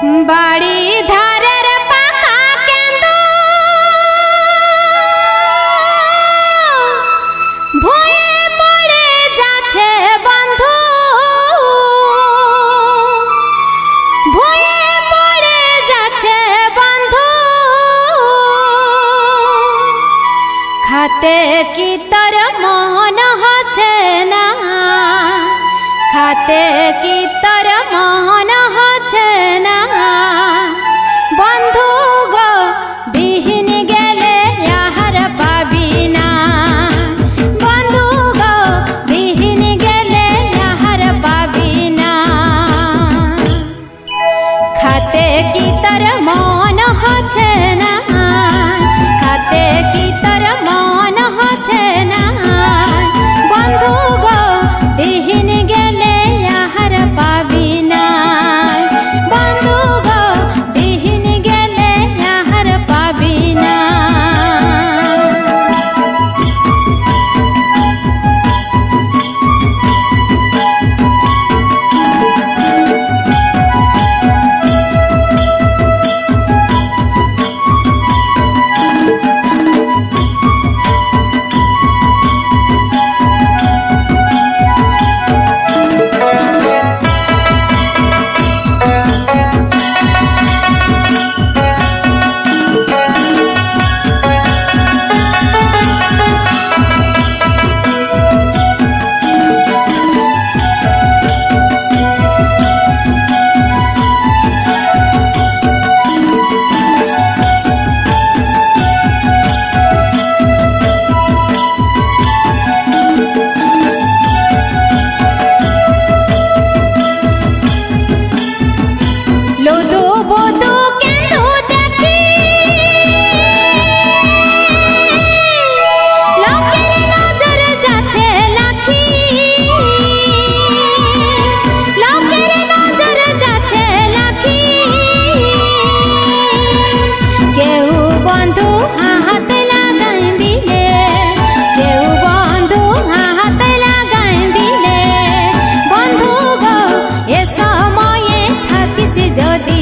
बाड़ी धारेर पाका केंदू भये पड़े जाछे बंधु भये पड़े जाछे बंधु खाते की तर मन हछे ना खाते की तर मन हछे ना बंधु गो दिहिन गेले याहर पाबी ना बंधु गो दिहिन गेले याहर पाबी ना खाते की तर मन हछे ना खाते की तर मन हछे ना बंधु गो दिहिन गेले याहर पाबी ना बंधु गो दिहिन गेले याहर पाबी ना। लोदो बोदो केंदू देखी लोकेर नजर जाछे लाखी लोकेर नजर जाछे लाखी केहू बंधु हाथ लागाई दिले केहू बंधु हाथ लागाई दिले बंधु गो ए समये থাকিস যদি